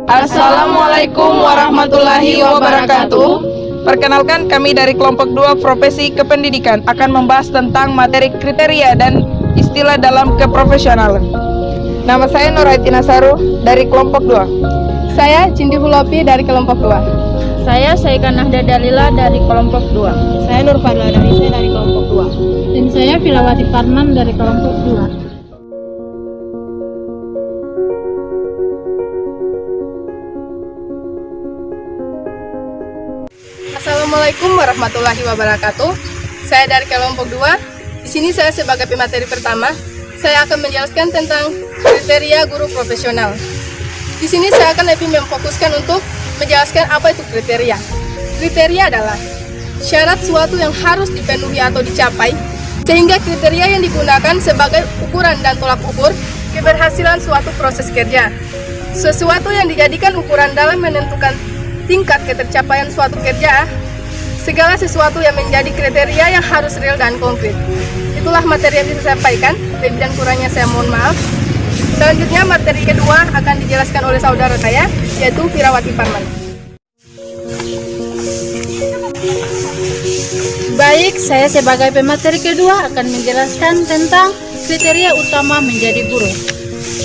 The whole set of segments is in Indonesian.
Assalamualaikum warahmatullahi wabarakatuh. Perkenalkan, kami dari kelompok 2 Profesi Kependidikan akan membahas tentang materi kriteria dan istilah dalam keprofesionalan. Nama saya Nurhayati Nasaru dari kelompok 2. Saya Cindi Hulopi dari kelompok 2. Saya Saikan Nahda Dalila dari kelompok 2. Saya Nurfadla Darisa dari kelompok 2. Dan saya Filawati Parman dari kelompok 2. Assalamualaikum warahmatullahi wabarakatuh. Saya dari kelompok 2. Di sini saya sebagai pemateri pertama, saya akan menjelaskan tentang kriteria guru profesional. Di sini saya akan lebih memfokuskan untuk menjelaskan apa itu kriteria. Kriteria adalah syarat suatu yang harus dipenuhi atau dicapai, sehingga kriteria yang digunakan sebagai ukuran dan tolak ukur keberhasilan suatu proses kerja. Sesuatu yang dijadikan ukuran dalam menentukan tingkat ketercapaian suatu kerja, segala sesuatu yang menjadi kriteria yang harus real dan konkret. Itulah materi yang bisa saya sampaikan, lebih dan kurangnya saya mohon maaf. Selanjutnya materi kedua akan dijelaskan oleh saudara saya, yaitu Firawati Parman. Baik, saya sebagai pemateri kedua akan menjelaskan tentang kriteria utama menjadi guru.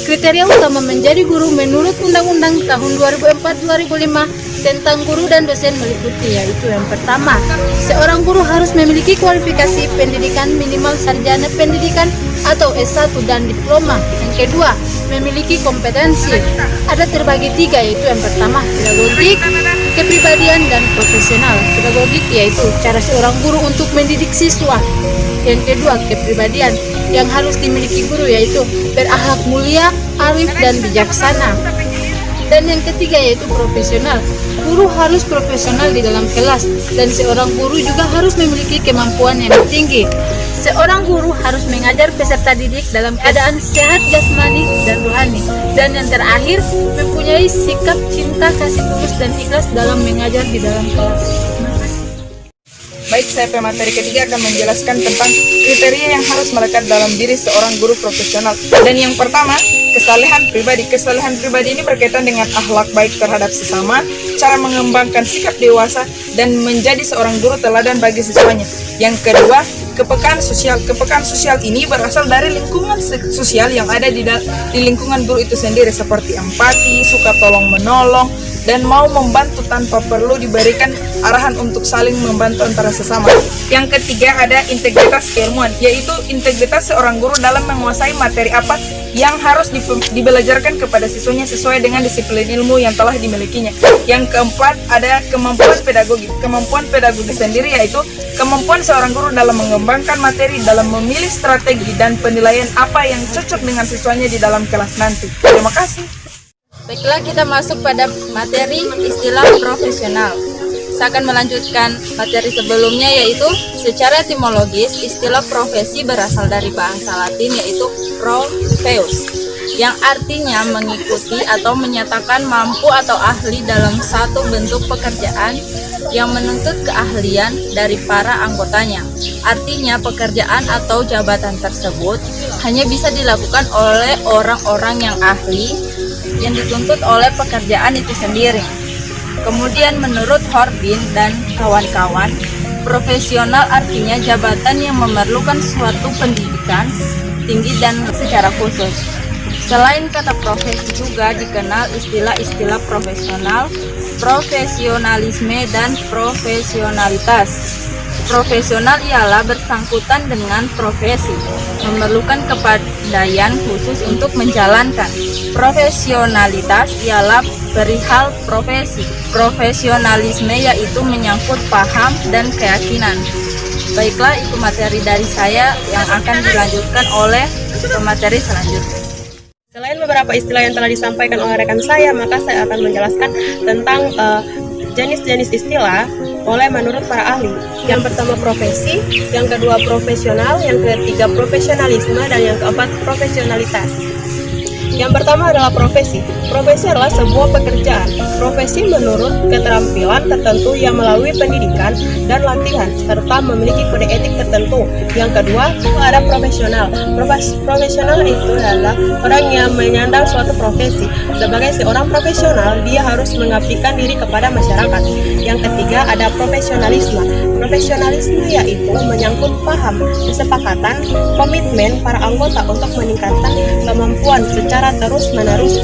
Kriteria utama menjadi guru menurut Undang-Undang tahun 2004-2005 tentang guru dan dosen meliputi, yaitu yang pertama, seorang guru harus memiliki kualifikasi pendidikan minimal sarjana pendidikan atau S1 dan diploma. Yang kedua, memiliki kompetensi. Ada terbagi 3, yaitu yang pertama, pedagogik, kepribadian, dan profesional. Pedagogik yaitu cara seorang guru untuk mendidik siswa. Yang kedua, kepribadian yang harus dimiliki guru yaitu berakhlak mulia, arif, dan bijaksana. Dan yang ketiga yaitu profesional. Guru harus profesional di dalam kelas, dan seorang guru juga harus memiliki kemampuan yang tinggi. Seorang guru harus mengajar peserta didik dalam keadaan sehat jasmani dan rohani. Dan yang terakhir, mempunyai sikap cinta, kasih tulus, dan ikhlas dalam mengajar di dalam kelas. Baik, saya pemateri ketiga akan menjelaskan tentang kriteria yang harus melekat dalam diri seorang guru profesional. Dan yang pertama, kesalehan pribadi. Kesalehan pribadi ini berkaitan dengan akhlak baik terhadap sesama, cara mengembangkan sikap dewasa, dan menjadi seorang guru teladan bagi siswanya. Yang kedua, kepekaan sosial. Kepekaan sosial ini berasal dari lingkungan sosial yang ada di lingkungan guru itu sendiri, seperti empati, suka tolong menolong, dan mau membantu tanpa perlu diberikan arahan untuk saling membantu antara sesama. Yang ketiga ada integritas keilmuan, yaitu integritas seorang guru dalam menguasai materi apa yang harus dibelajarkan kepada siswanya sesuai dengan disiplin ilmu yang telah dimilikinya. Yang keempat ada kemampuan pedagogi. Kemampuan pedagogi sendiri yaitu kemampuan seorang guru dalam mengembangkan materi, dalam memilih strategi dan penilaian apa yang cocok dengan siswanya di dalam kelas nanti. Terima kasih. Baiklah, kita masuk pada materi istilah profesional. Saya akan melanjutkan materi sebelumnya, yaitu secara etimologis istilah profesi berasal dari bahasa Latin yaitu profeus, yang artinya mengikuti atau menyatakan mampu atau ahli dalam satu bentuk pekerjaan yang menuntut keahlian dari para anggotanya. Artinya pekerjaan atau jabatan tersebut hanya bisa dilakukan oleh orang-orang yang ahli yang dituntut oleh pekerjaan itu sendiri. Kemudian menurut Horbin dan kawan-kawan, profesional artinya jabatan yang memerlukan suatu pendidikan tinggi dan secara khusus. Selain kata profesi juga dikenal istilah-istilah profesional, profesionalisme, dan profesionalitas. Profesional ialah bersangkutan dengan profesi, memerlukan kepandaian khusus untuk menjalankan. Profesionalitas ialah perihal profesi. Profesionalisme yaitu menyangkut paham dan keyakinan. Baiklah, itu materi dari saya yang akan dilanjutkan oleh pemateri selanjutnya. Selain beberapa istilah yang telah disampaikan oleh rekan saya, maka saya akan menjelaskan tentang jenis-jenis istilah menurut para ahli. Yang pertama profesi, yang kedua profesional, yang ketiga profesionalisme, dan yang keempat profesionalitas. Yang pertama adalah profesi. Profesi adalah sebuah pekerjaan. Profesi menurut keterampilan tertentu yang melalui pendidikan dan latihan serta memiliki kode etik tertentu. Yang kedua ada profesional. Profesional itu adalah orang yang menyandang suatu profesi. Sebagai seorang profesional, dia harus mengabdikan diri kepada masyarakat. Yang ketiga ada profesionalisme. Profesionalisme yaitu menyangkut paham, kesepakatan, komitmen para anggota untuk meningkatkan kemampuan secara terus-menerus.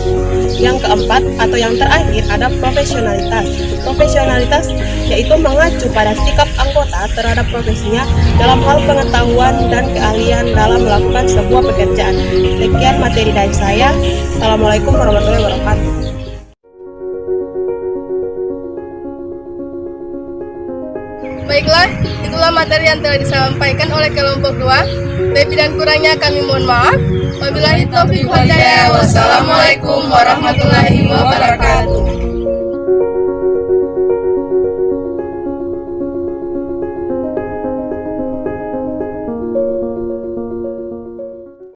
Yang keempat atau yang terakhir ada profesionalitas. Profesionalitas yaitu mengacu pada sikap anggota terhadap profesinya dalam hal pengetahuan dan keahlian dalam melakukan sebuah pekerjaan. Sekian materi dari saya. Assalamualaikum warahmatullahi wabarakatuh. Baiklah, itulah materi yang telah disampaikan oleh kelompok 2. Lebih dan kurangnya kami mohon maaf. Wabillahi taufiq wal hidayah. Wassalamualaikum warahmatullahi wabarakatuh.